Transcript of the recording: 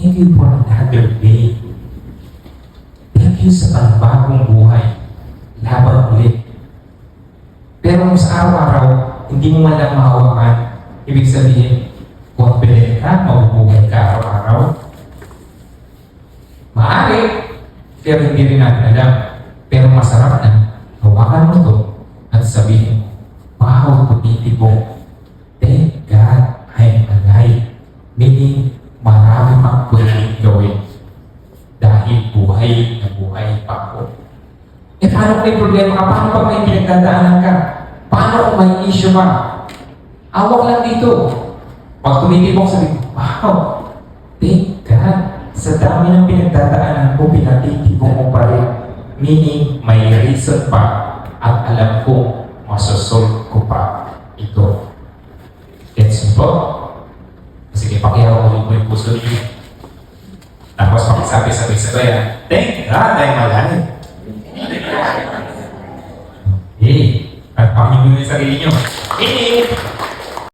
Thank you for another day. Thank you sa panibagong buhay. Laban ulit. Pero kung sa araw-araw, hindi mo man lang mahawakan, ibig sabihin, confident ka, mabubuhay ka araw-araw. Maaari, pero hindi rin natin alam. Pero masarap na, hawakan mo to at sabihin mo, wow, tumitibok. Thank God I'm alive. Meaning, marami pang pwedeng gawin. Dahil buhay na buhay pa ako. Eh, paano kung may problema ka? Paano pag may pinagdadaanan ka? Paano kung may issue ka? Awak lang dito. Pag tumitibok, sabi ko, wow, thank God. Sa dami ng pinagdadaanan ko, pinatitibok mo pa rin. Meaning, may reason pa at alam ko, masosolve ko pa ito. Gets mo po? Sige, pakihawa ulit mo yung puso niyo. Tapos pakisabi-sabay-sabay, thank God I'm alive. At pakinggan mo yung sarili nyo.